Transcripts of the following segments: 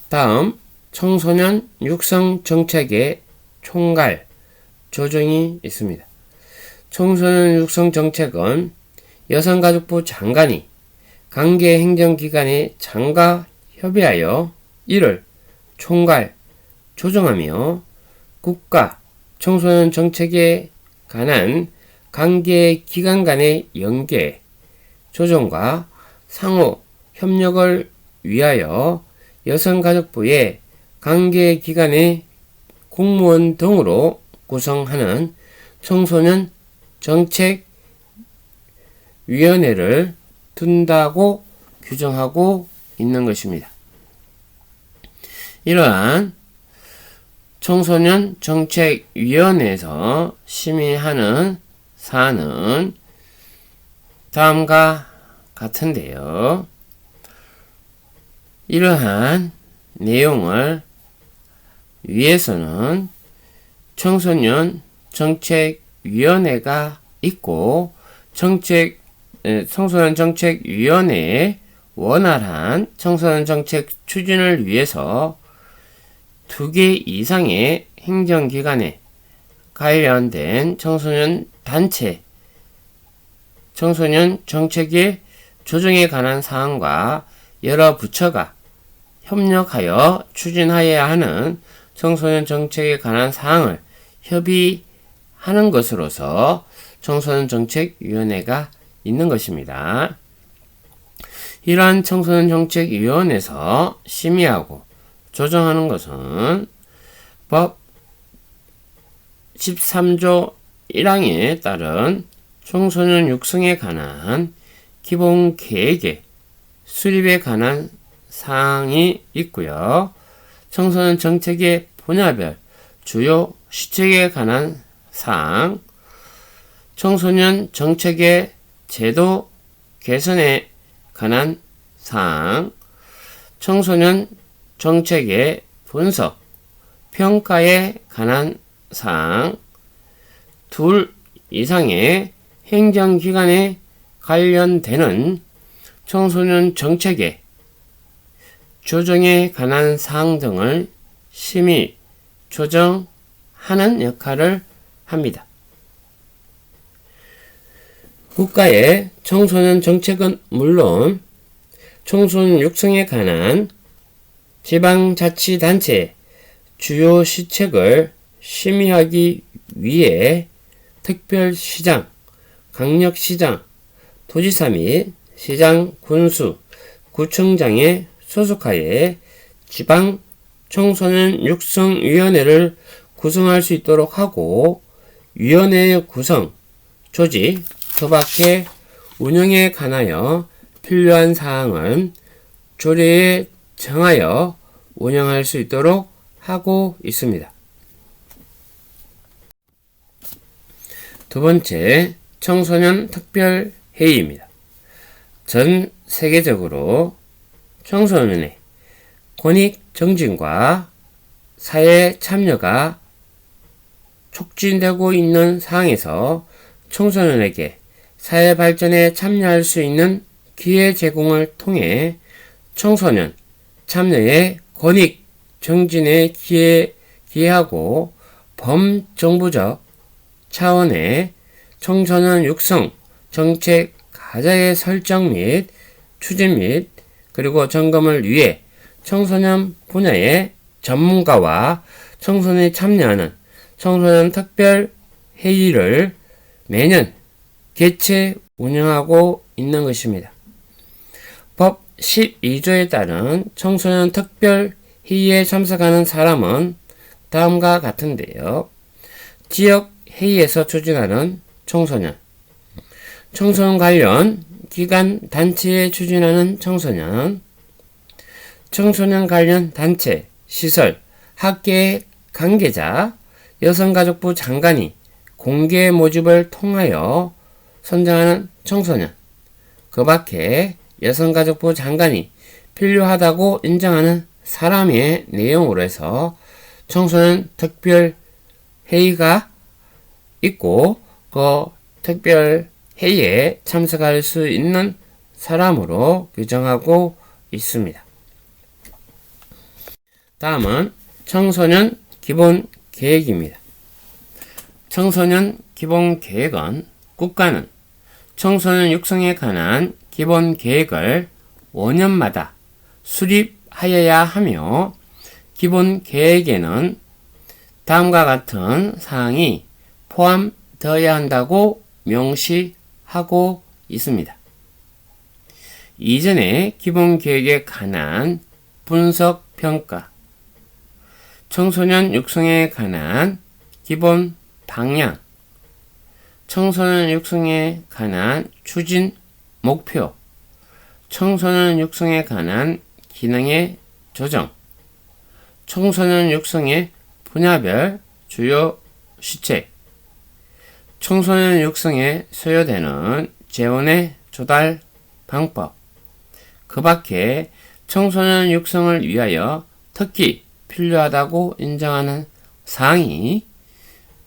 다음 청소년 육성 정책의 총괄 조정이 있습니다. 청소년 육성 정책은 여성가족부 장관이 관계 행정기관의 장과 협의하여 이를 총괄 조정하며 국가 청소년 정책에 관한 관계 기관 간의 연계, 조정과 상호 협력을 위하여 여성가족부의 관계 기관의 공무원 등으로 구성하는 청소년 정책위원회를 둔다고 규정하고 있는 것입니다. 이러한 청소년 정책위원회에서 심의하는 사안은 다음과 같은데요. 이러한 내용을 위해서는 청소년 정책위원회가 있고 청소년 정책위원회의 원활한 청소년 정책 추진을 위해서 2개 이상의 행정기관에 관련된 청소년 단체, 청소년 정책의 조정에 관한 사항과 여러 부처가 협력하여 추진하여야 하는 청소년 정책에 관한 사항을 협의하는 것으로서 청소년 정책위원회가 있는 것입니다. 이러한 청소년 정책위원회에서 심의하고 조정하는 것은 법 13조 1항에 따른 청소년 육성에 관한 기본 계획의 수립에 관한 사항이 있고요. 청소년 정책의 분야별 주요 시책에 관한 사항, 청소년 정책의 제도 개선에 관한 사항, 청소년 정책의 분석, 평가에 관한 사항, 2 이상의 행정기관에 관련되는 청소년 정책의 조정에 관한 사항 등을 심의, 조정하는 역할을 합니다. 국가의 청소년 정책은 물론 청소년 육성에 관한 지방자치단체의 주요 시책을 심의하기 위해 특별시장, 강력시장, 도지사 및 시장, 군수, 구청장의 소속하에 지방 청소년 육성위원회를 구성할 수 있도록 하고 위원회의 구성, 조직, 그 밖에 운영에 관하여 필요한 사항은 조례에 정하여 운영할 수 있도록 하고 있습니다. 두 번째, 청소년 특별회의입니다. 전 세계적으로 청소년의 권익 정진과 사회 참여가 촉진되고 있는 상황에서 청소년에게 사회 발전에 참여할 수 있는 기회 제공을 통해 청소년 참여의 권익 정진에 기여하고 범정부적 차원의 청소년 육성 정책 과제의 설정 및 추진 및 그리고 점검을 위해 청소년 분야의 전문가와 청소년이 참여하는 청소년 특별 회의를 매년 개최 운영하고 있는 것입니다. 법 12조에 따른 청소년 특별 회의에 참석하는 사람은 다음과 같은데요. 지역 회의에서 추진하는 청소년, 청소년 관련 기관 단체에 추진하는 청소년, 청소년 관련 단체, 시설, 학계의 관계자, 여성가족부 장관이 공개 모집을 통하여 선정하는 청소년, 그 밖에 여성가족부 장관이 필요하다고 인정하는 사람의 내용으로 해서 청소년 특별회의가 있고 그 특별회의에 참석할 수 있는 사람으로 규정하고 있습니다. 다음은 청소년 기본 계획입니다. 청소년 기본 계획은 국가는 청소년 육성에 관한 기본 계획을 5년마다 수립하여야 하며 기본 계획에는 다음과 같은 사항이 포함되어야 한다고 명시하고 있습니다. 이전의 기본 계획에 관한 분석 평가, 청소년 육성에 관한 기본 방향, 청소년 육성에 관한 추진 목표, 청소년 육성에 관한 기능의 조정, 청소년 육성의 분야별 주요 시책, 청소년 육성에 소요되는 재원의 조달 방법, 그 밖에 청소년 육성을 위하여 특히 필요하다고 인정하는 사항이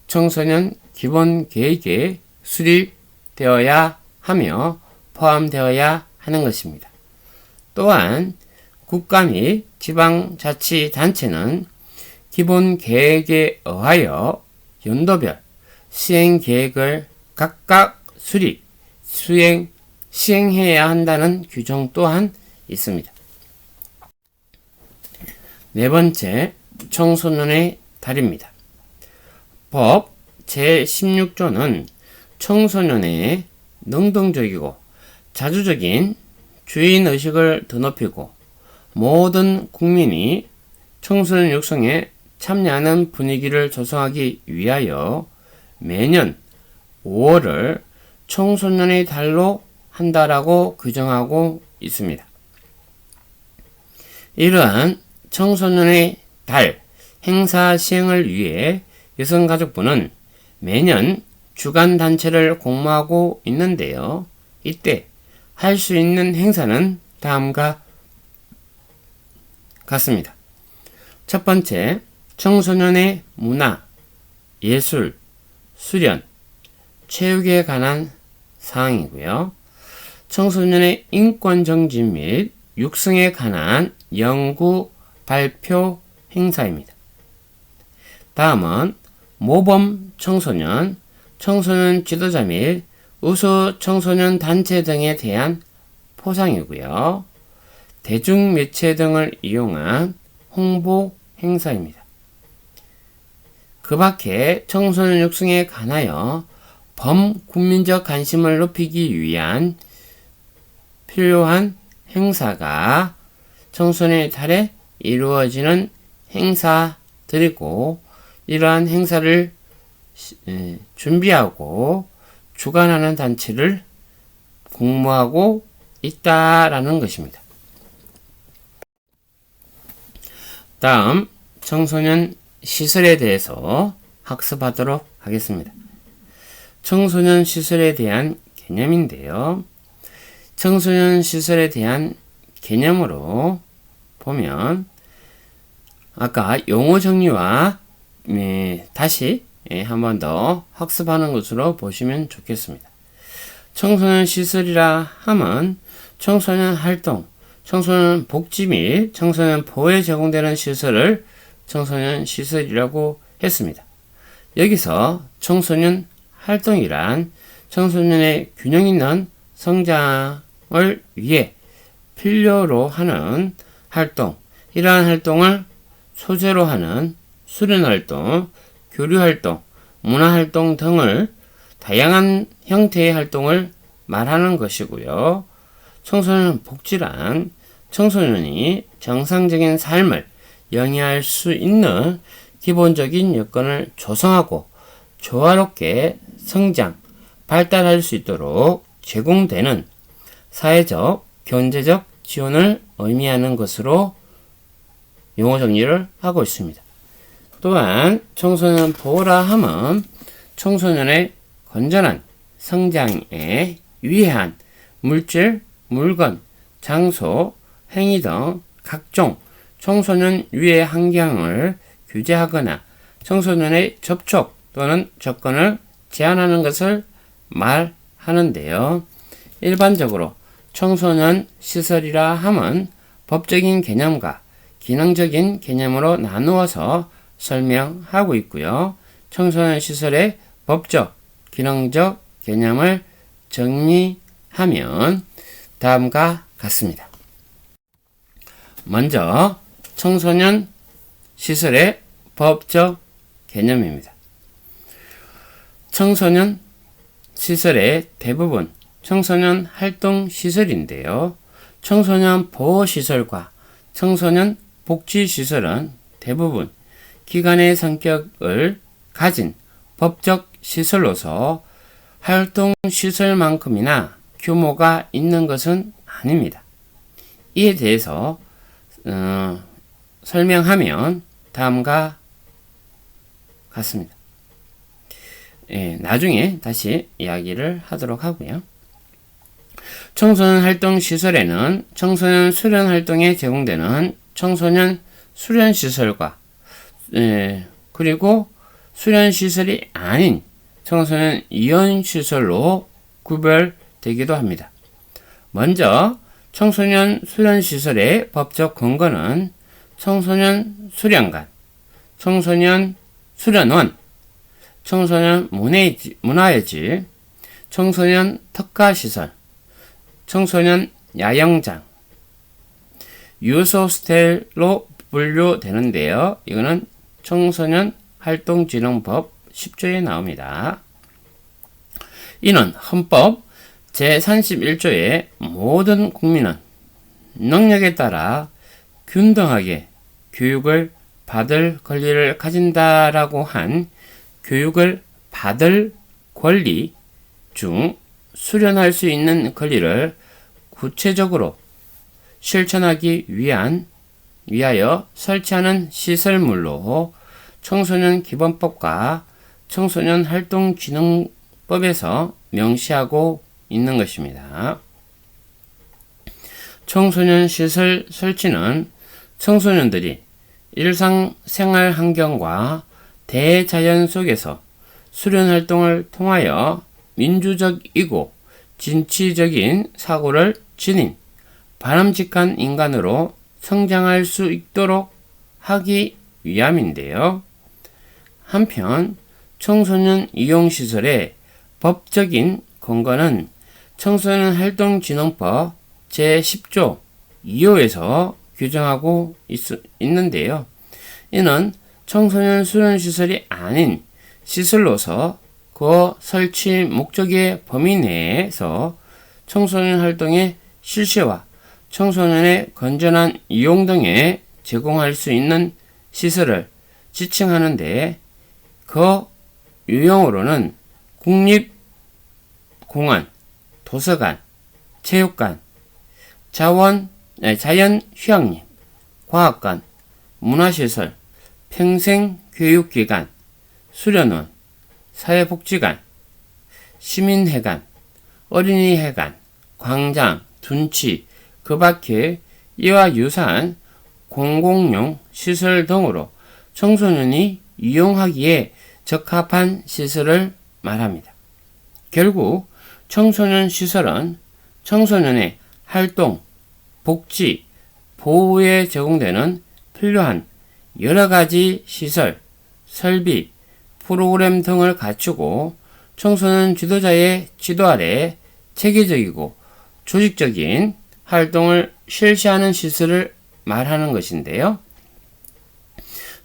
청소년 기본 계획에 수립되어야 하며 포함되어야 하는 것입니다. 또한 국가 및 지방자치단체는 기본 계획에 의하여 연도별 시행 계획을 각각 시행해야 한다는 규정 또한 있습니다. 네 번째, 청소년의 달입니다. 법 제16조는 청소년의 능동적이고 자주적인 주인의식을 드높이고 모든 국민이 청소년 육성에 참여하는 분위기를 조성하기 위하여 매년 5월을 청소년의 달로 한다라고 규정하고 있습니다. 이러한 청소년의 달 행사 시행을 위해 여성가족부는 매년 주간단체를 공모하고 있는데요. 이때 할 수 있는 행사는 다음과 같습니다. 첫 번째, 청소년의 문화, 예술, 수련, 체육에 관한 사항이고요. 청소년의 인권 정진 및 육성에 관한 연구, 발표 행사입니다. 다음은 모범 청소년, 청소년 지도자 및 우수 청소년 단체 등에 대한 포상이고요. 대중매체 등을 이용한 홍보 행사입니다. 그 밖에 청소년 육성에 관하여 범국민적 관심을 높이기 위한 필요한 행사가 청소년의 달에 이루어지는 행사들이고, 이러한 행사를 준비하고 주관하는 단체를 공모하고 있다라는 것입니다. 다음, 청소년 시설에 대해서 학습하도록 하겠습니다. 청소년 시설에 대한 개념인데요. 청소년 시설에 대한 개념으로 보면 아까 용어 정리와 다시 한 번 더 학습하는 것으로 보시면 좋겠습니다. 청소년 시설이라 함은 청소년 활동, 청소년 복지 및 청소년 보호에 제공되는 시설을 청소년 시설이라고 했습니다. 여기서 청소년 활동이란 청소년의 균형 있는 성장을 위해 필요로 하는 활동, 이러한 활동을 소재로 하는 수련활동, 교류활동, 문화활동 등을 다양한 형태의 활동을 말하는 것이고요. 청소년 복지란 청소년이 정상적인 삶을 영위할 수 있는 기본적인 여건을 조성하고 조화롭게 성장, 발달할 수 있도록 제공되는 사회적, 경제적 지원을 의미하는 것으로 용어 정리를 하고 있습니다. 또한 청소년 보호라 함은 청소년의 건전한 성장에 유해한 물질, 물건, 장소, 행위 등 각종 청소년 유해 환경을 규제하거나 청소년의 접촉 또는 접근을 제한하는 것을 말하는데요. 일반적으로 청소년 시설이라 함은 법적인 개념과 기능적인 개념으로 나누어서 설명하고 있고요. 청소년 시설의 법적, 기능적 개념을 정리하면 다음과 같습니다. 먼저 청소년 시설의 법적 개념입니다. 청소년 시설의 대부분 청소년 활동 시설인데요. 청소년 보호 시설과 청소년 복지 시설은 대부분 기관의 성격을 가진 법적 시설로서 활동 시설만큼이나 규모가 있는 것은 아닙니다. 이에 대해서 설명하면 다음과 같습니다. 나중에 다시 이야기를 하도록 하고요. 청소년 활동 시설에는 청소년 수련 활동에 제공되는 청소년 수련 시설과 그리고 수련 시설이 아닌 청소년 이원 시설로 구별되기도 합니다. 먼저 청소년 수련 시설의 법적 근거는 청소년 수련관, 청소년 수련원, 청소년 문화예질, 청소년 특가시설, 청소년 야영장, 유소스텔로 분류되는데요. 이거는 청소년 활동진흥법 10조에 나옵니다. 이는 헌법 제31조에 모든 국민은 능력에 따라 균등하게 교육을 받을 권리를 가진다라고 한 교육을 받을 권리 중 수련할 수 있는 권리를 구체적으로 실천하기 위하여 설치하는 시설물로 청소년 기본법과 청소년 활동진흥법에서 명시하고 있는 것입니다. 청소년 시설 설치는 청소년들이 일상생활 환경과 대자연 속에서 수련활동을 통하여 민주적이고 진취적인 사고를 지닌 바람직한 인간으로 성장할 수 있도록 하기 위함인데요. 한편 청소년 이용시설의 법적인 근거는 청소년 활동진흥법 제10조 2호에서 규정하고 있는데요. 이는 청소년 수련시설이 아닌 시설로서 그 설치 목적의 범위 내에서 청소년 활동의 실시와 청소년의 건전한 이용 등에 제공할 수 있는 시설을 지칭하는데 그 유형으로는 국립공원, 도서관, 체육관, 자연휴양림, 과학관, 문화시설, 평생교육기관, 수련원, 사회복지관, 시민회관, 어린이회관, 광장, 둔치, 그 밖에 이와 유사한 공공용 시설 등으로 청소년이 이용하기에 적합한 시설을 말합니다. 결국 청소년 시설은 청소년의 활동, 복지, 보호에 제공되는 필요한 여러가지 시설, 설비, 프로그램 등을 갖추고 청소년 지도자의 지도 아래 체계적이고 조직적인 활동을 실시하는 시설을 말하는 것인데요.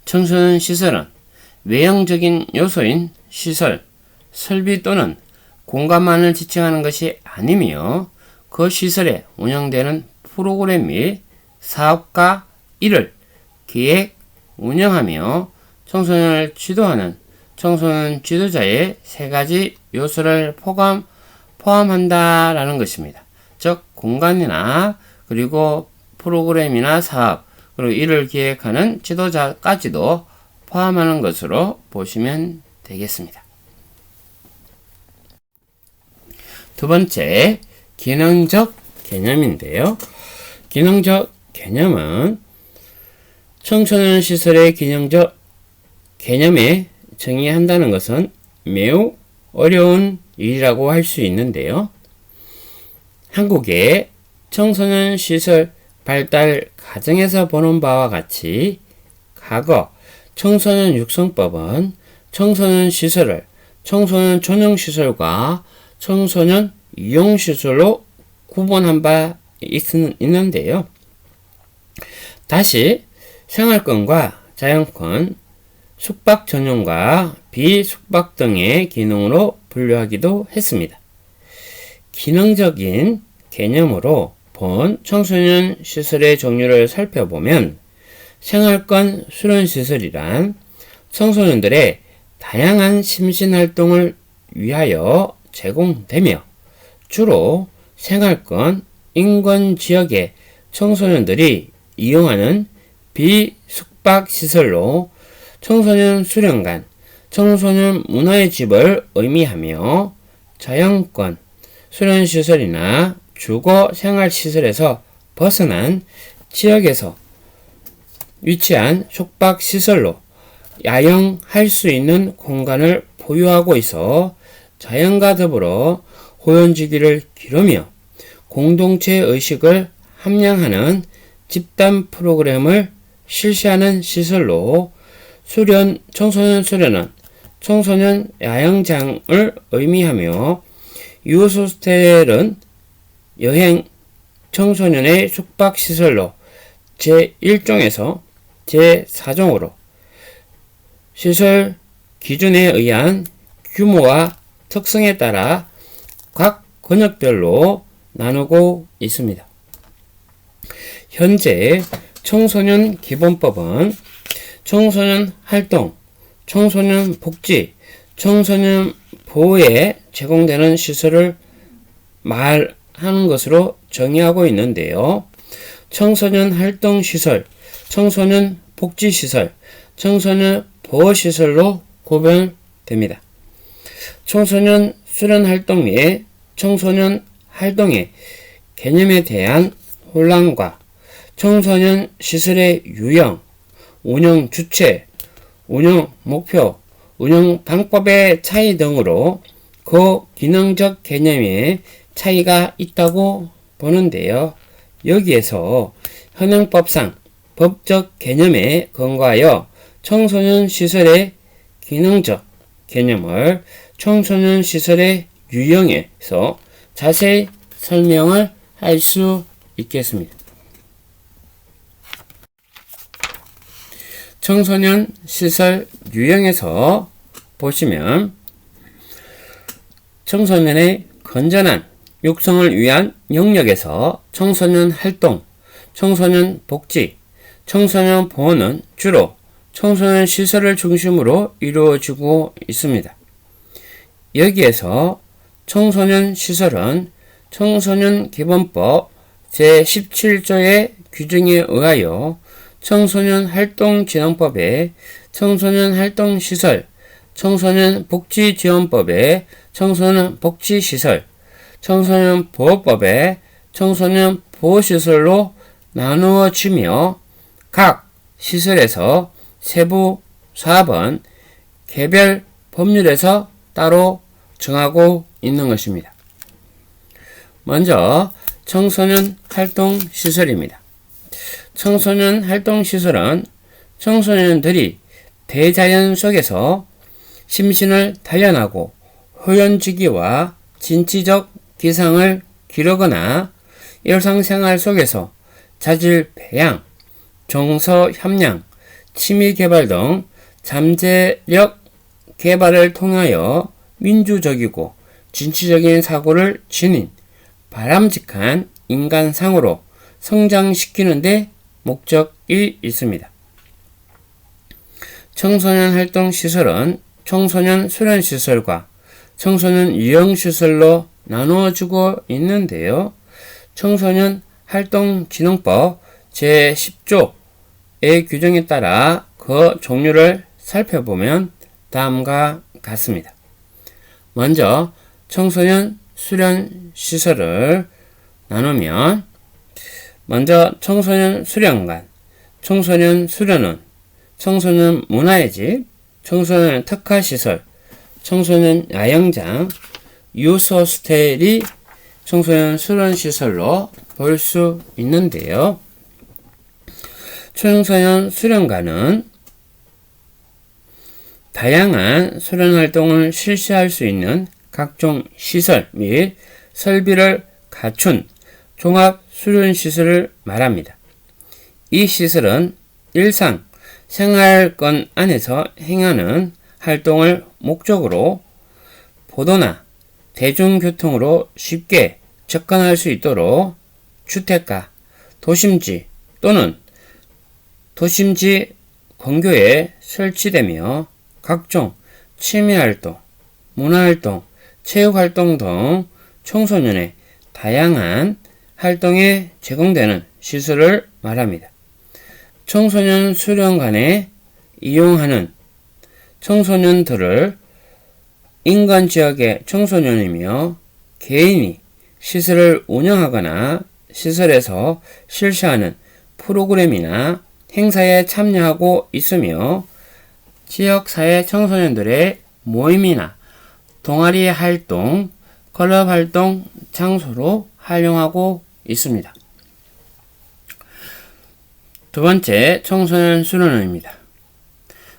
청소년 시설은 외형적인 요소인 시설, 설비 또는 공간만을 지칭하는 것이 아니며 그 시설에 운영되는 프로그램 및 사업과 이를 기획, 운영하며 청소년을 지도하는 청소년 지도자의 세 가지 요소를 포함한다라는 것입니다. 즉 공간이나 그리고 프로그램이나 사업 그리고 이를 기획하는 지도자까지도 포함하는 것으로 보시면 되겠습니다. 두 번째, 기능적 개념인데요. 기능적 개념은 청소년 시설의 기능적 개념에 정의한다는 것은 매우 어려운 일이라고 할 수 있는데요. 한국의 청소년 시설 발달 과정에서 보는 바와 같이 과거 청소년 육성법은 청소년 시설을 청소년 전용시설과 청소년 이용시설로 구분한 바 있는데요. 다시 생활권과 자연권, 숙박 전용과 비숙박 등의 기능으로 분류하기도 했습니다. 기능적인 개념으로 본 청소년 시설의 종류를 살펴보면 생활권 수련시설이란 청소년들의 다양한 심신활동을 위하여 제공되며 주로 생활권, 인권지역의 청소년들이 이용하는 비숙박시설로 청소년 수련관, 청소년 문화의 집을 의미하며 자연권, 수련시설이나 주거생활시설에서 벗어난 지역에서 위치한 숙박시설로 야영할 수 있는 공간을 보유하고 있어 자연과 더불어 호연지기를 기르며 공동체 의식을 함양하는 집단 프로그램을 실시하는 시설로 청소년 수련은 청소년 야영장을 의미하며 유호스텔은 여행 청소년의 숙박시설로 제1종에서 제4종으로 시설 기준에 의한 규모와 특성에 따라 각 권역별로 나누고 있습니다. 현재 청소년 기본법은 청소년 활동, 청소년 복지, 청소년 보호에 제공되는 시설을 말하는 것으로 정의하고 있는데요. 청소년 활동시설, 청소년 복지시설, 청소년 보호시설로 구별됩니다. 청소년 수련활동 및 청소년 활동의 개념에 대한 혼란과 청소년 시설의 유형, 운영 주체, 운영 목표, 운영 방법의 차이 등으로 그 기능적 개념에 차이가 있다고 보는데요. 여기에서 현행법상 법적 개념에 근거하여 청소년 시설의 기능적 개념을 청소년 시설의 유형에서 자세히 설명을 할 수 있겠습니다. 청소년 시설 유형에서 보시면 청소년의 건전한 육성을 위한 영역에서 청소년 활동, 청소년 복지, 청소년 보호는 주로 청소년 시설을 중심으로 이루어지고 있습니다. 여기에서 청소년 시설은 청소년 기본법 제17조의 규정에 의하여 청소년 활동진흥법의 청소년 활동시설, 청소년 복지지원법의 청소년 복지시설, 청소년 보호법의 청소년 보호시설로 나누어지며 각 시설에서 세부 사업은 개별 법률에서 따로 정하고 있는 것입니다. 먼저 청소년 활동시설입니다. 청소년 활동시설은 청소년들이 대자연 속에서 심신을 단련하고 호연지기와 진취적 기상을 기르거나 일상생활 속에서 자질 배양, 정서 함양, 취미 개발 등 잠재력 개발을 통하여 민주적이고 진취적인 사고를 지닌 바람직한 인간상으로 성장시키는 데 목적이 있습니다. 청소년 활동시설은 청소년 수련시설과 청소년 유형시설로 나누어지고 있는데요. 청소년 활동진흥법 제10조의 규정에 따라 그 종류를 살펴보면 다음과 같습니다. 먼저 청소년 수련시설을 나누면 먼저 청소년 수련관, 청소년 수련원, 청소년 문화의 집, 청소년 특화시설, 청소년 야영장, 유소스텔이 청소년 수련시설로 볼 수 있는데요. 청소년 수련관은 다양한 수련 활동을 실시할 수 있는 각종 시설 및 설비를 갖춘 종합 수련시설을 말합니다. 이 시설은 일상 생활권 안에서 행하는 활동을 목적으로 보도나 대중교통으로 쉽게 접근할 수 있도록 주택가, 도심지 또는 도심지 근교에 설치되며 각종 취미활동, 문화활동, 체육활동 등 청소년의 다양한 활동에 제공되는 시설을 말합니다. 청소년 수련관에 이용하는 청소년들을 인근 지역의 청소년이며 개인이 시설을 운영하거나 시설에서 실시하는 프로그램이나 행사에 참여하고 있으며 지역사회 청소년들의 모임이나 동아리 활동, 클럽 활동 장소로 활용하고 있습니다. 두 번째, 청소년 수련원입니다.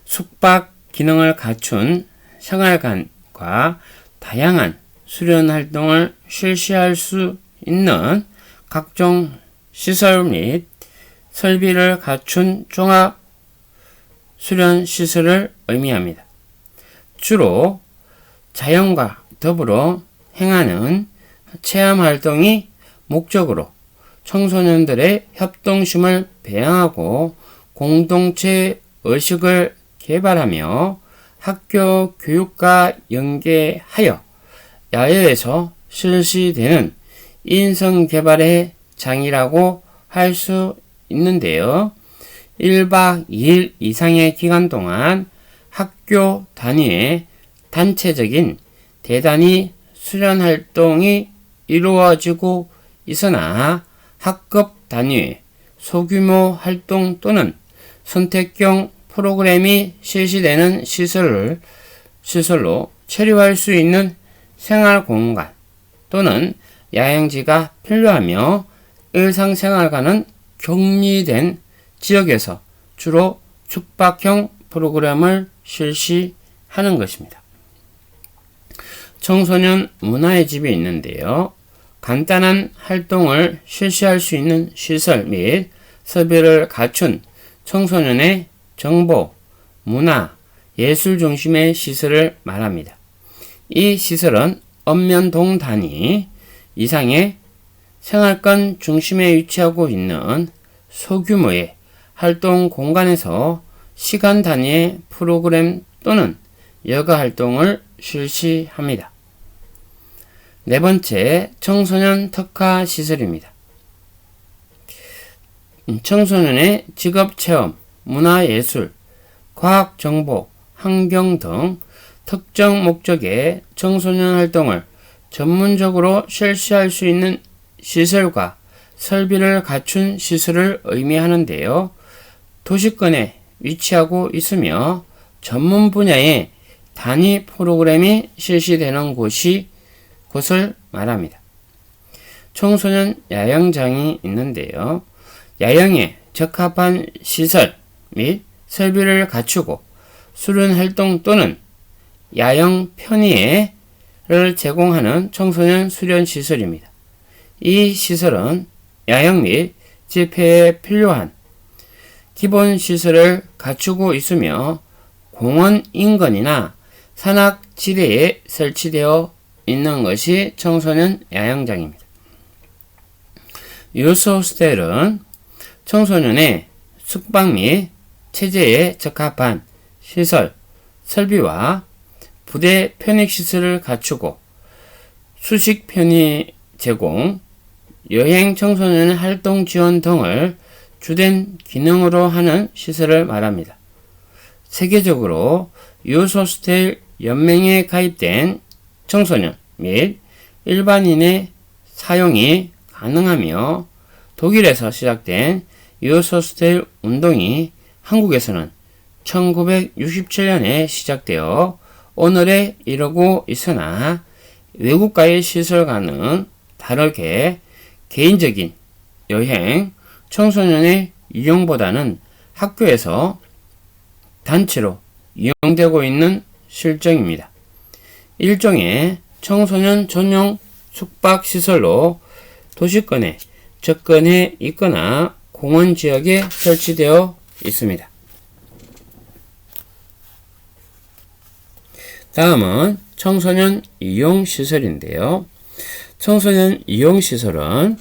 숙박 기능을 갖춘 생활관과 다양한 수련 활동을 실시할 수 있는 각종 시설 및 설비를 갖춘 종합 수련 시설을 의미합니다. 주로 자연과 더불어 행하는 체험 활동이 목적으로 청소년들의 협동심을 배양하고 공동체 의식을 개발하며 학교 교육과 연계하여 야외에서 실시되는 인성개발의 장이라고 할 수 있는데요. 1박 2일 이상의 기간 동안 학교 단위의 단체적인 대단위 수련 활동이 이루어지고 있으나 학급 단위의 소규모 활동 또는 선택형 프로그램이 실시되는 시설로 체류할 수 있는 생활공간 또는 야영지가 필요하며 일상생활과는 격리된 지역에서 주로 숙박형 프로그램을 실시하는 것입니다. 청소년 문화의 집이 있는데요. 간단한 활동을 실시할 수 있는 시설 및 설비를 갖춘 청소년의 정보, 문화, 예술 중심의 시설을 말합니다. 이 시설은 읍면동 단위 이상의 생활권 중심에 위치하고 있는 소규모의 활동 공간에서 시간 단위의 프로그램 또는 여가 활동을 실시합니다. 네 번째, 청소년 특화 시설입니다. 청소년의 직업체험, 문화예술, 과학정보, 환경 등 특정 목적의 청소년 활동을 전문적으로 실시할 수 있는 시설과 설비를 갖춘 시설을 의미하는데요. 도시권에 위치하고 있으며 전문 분야의 단위 프로그램이 실시되는 곳을 말합니다. 청소년 야영장이 있는데요. 야영에 적합한 시설 및 설비를 갖추고 수련 활동 또는 야영 편의를 제공하는 청소년 수련 시설입니다. 이 시설은 야영 및 집회에 필요한 기본 시설을 갖추고 있으며 공원 인근이나 산악지대에 설치되어 있는 것이 청소년 야영장입니다. 유스 호스텔은 청소년의 숙박 및 체제에 적합한 시설, 설비와 부대 편익시설을 갖추고 수식 편의 제공, 여행 청소년 활동 지원 등을 주된 기능으로 하는 시설을 말합니다. 세계적으로 유스 호스텔 연맹에 가입된 청소년 및 일반인의 사용이 가능하며 독일에서 시작된 유스 호스텔 운동이 한국에서는 1967년에 시작되어 오늘에 이르고 있으나 외국과의 시설과는 다르게 개인적인 여행, 청소년의 이용보다는 학교에서 단체로 이용되고 있는 실정입니다. 일종의 청소년 전용 숙박시설로 도시권에 접근해 있거나 공원 지역에 설치되어 있습니다. 다음은 청소년 이용시설인데요. 청소년 이용시설은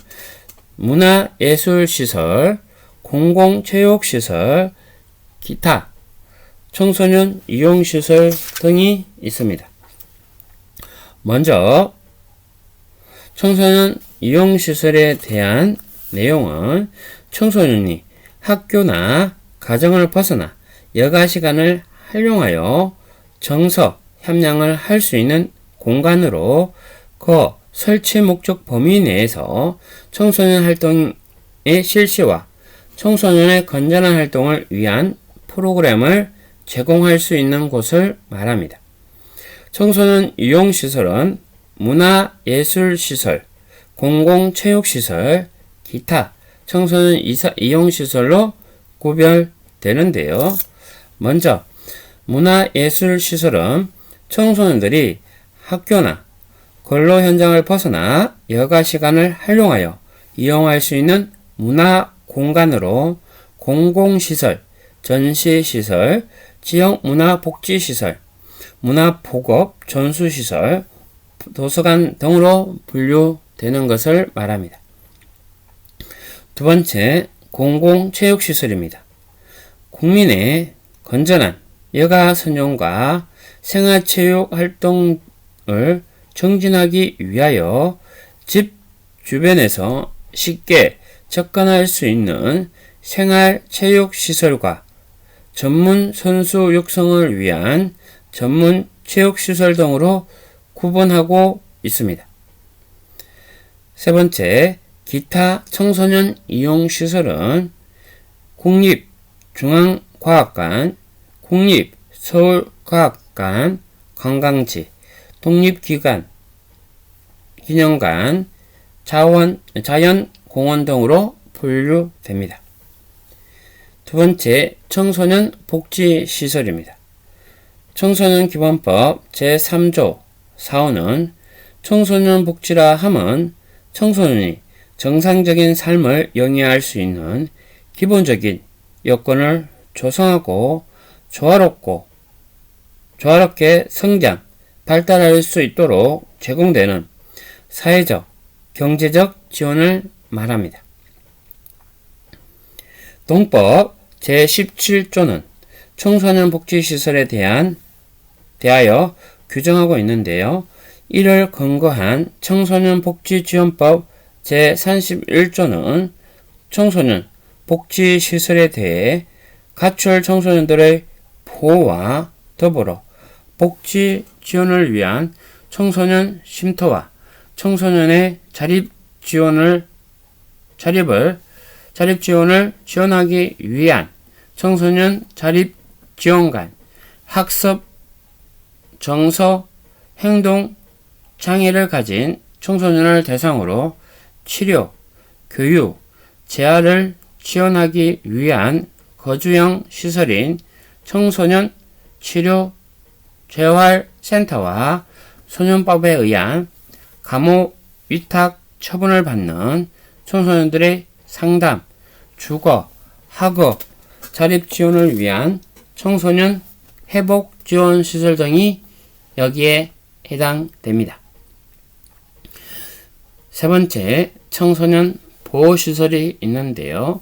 문화예술시설, 공공체육시설, 기타 청소년 이용시설 등이 있습니다. 먼저 청소년 이용시설에 대한 내용은 청소년이 학교나 가정을 벗어나 여가시간을 활용하여 정서, 협량을 할 수 있는 공간으로 그 설치 목적 범위 내에서 청소년 활동의 실시와 청소년의 건전한 활동을 위한 프로그램을 제공할 수 있는 곳을 말합니다. 청소년 이용시설은 문화예술시설, 공공체육시설, 기타 청소년 이용시설로 구별되는데요. 먼저 문화예술시설은 청소년들이 학교나 근로 현장을 벗어나 여가 시간을 활용하여 이용할 수 있는 문화 공간으로 공공시설, 전시시설, 지역 문화복지시설, 문화보급 전수시설, 도서관 등으로 분류되는 것을 말합니다. 두 번째, 공공체육시설입니다. 국민의 건전한 여가 선용과 생활체육 활동을 정진하기 위하여 집 주변에서 쉽게 접근할 수 있는 생활체육시설과 전문 선수 육성을 위한 전문 체육시설 등으로 구분하고 있습니다. 세 번째, 기타 청소년 이용시설은 국립중앙과학관, 국립서울과학관, 관광지, 독립기관, 기념관, 자연공원 등으로 분류됩니다. 두 번째, 청소년 복지시설입니다. 청소년 기본법 제3조 4호는 청소년 복지라 함은 청소년이 정상적인 삶을 영위할 수 있는 기본적인 여건을 조성하고 조화롭게 성장, 발달할 수 있도록 제공되는 사회적, 경제적 지원을 말합니다. 동법 제17조는 청소년 복지시설에 대하여 규정하고 있는데요. 이를 근거한 청소년 복지지원법 제31조는 청소년 복지시설에 대해 가출 청소년들의 보호와 더불어 복지 지원을 위한 청소년 쉼터와 청소년의 자립 지원을 지원하기 위한 청소년 자립 지원관, 학습, 정서, 행동 장애를 가진 청소년을 대상으로 치료, 교육, 재활을 지원하기 위한 거주형 시설인 청소년 치료 재활센터와 소년법에 의한 감옥 위탁 처분을 받는 청소년들의 상담, 주거, 학업, 자립 지원을 위한 청소년 회복 지원 시설 등이 여기에 해당됩니다. 세 번째, 청소년 보호시설이 있는데요.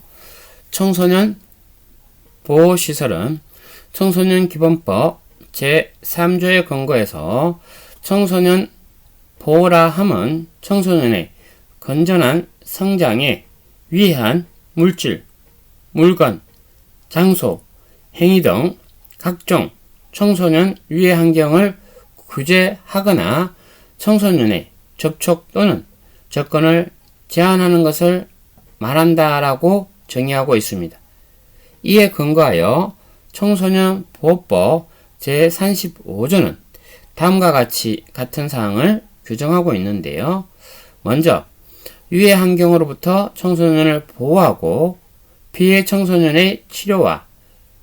청소년 보호시설은 청소년 기본법 제3조에 근거해서 청소년 보호라 함은 청소년의 건전한 성장에 위한 물질, 물건, 장소, 행위 등 각종 청소년 유해 환경을 규제하거나 청소년의 접촉 또는 접근을 제한하는 것을 말한다라고 정의하고 있습니다. 이에 근거하여 청소년 보호법 제35조는 다음과 같은 사항을 규정하고 있는데요. 먼저 유해 환경으로부터 청소년을 보호하고 피해 청소년의 치료와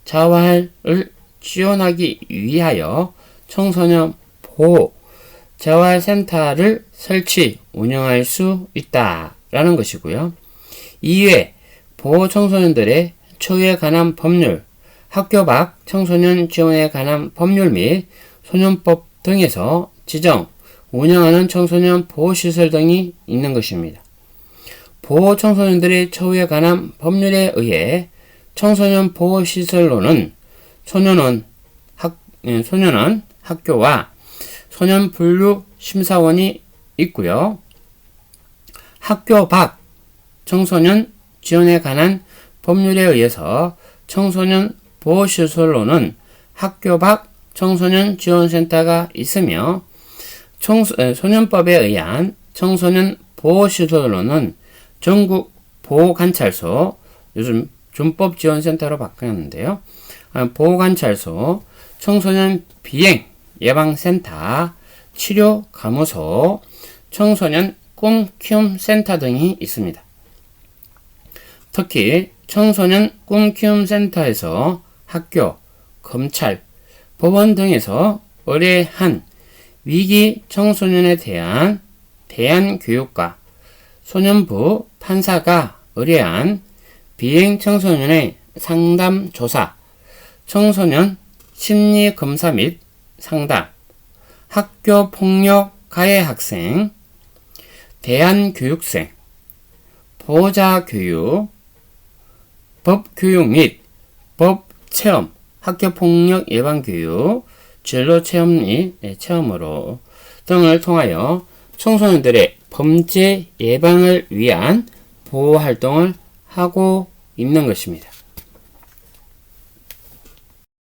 자활을 지원하기 위하여 청소년 보호 재활센터를 설치, 운영할 수 있다라는 것이고요. 이외 보호 청소년들의 처우에 관한 법률, 학교 밖 청소년 지원에 관한 법률 및 소년법 등에서 지정, 운영하는 청소년 보호시설 등이 있는 것입니다. 보호 청소년들의 처우에 관한 법률에 의해 청소년 보호시설로는 소년원 학교와 소년 분류 심사원이 있고요. 학교 밖 청소년 지원에 관한 법률에 의해서 청소년 보호시설로는 학교 밖 청소년 지원센터가 있으며 소년법에 의한 청소년 보호시설로는 전국 보호관찰소, 요즘 준법지원센터로 바뀌었는데요. 보호관찰소, 청소년 비행 예방센터, 치료감호소, 청소년 꿈키움센터 등이 있습니다. 특히 청소년 꿈키움센터에서 학교, 검찰, 법원 등에서 의뢰한 위기 청소년에 대한 대안교육과 소년부 판사가 의뢰한 비행 청소년의 상담조사, 청소년 심리검사 및 상담, 학교폭력 가해 학생, 대안교육생, 보호자교육, 법교육 및 법체험, 학교폭력 예방교육, 진로체험 및 체험으로 등을 통하여 청소년들의 범죄 예방을 위한 보호활동을 하고 있는 것입니다.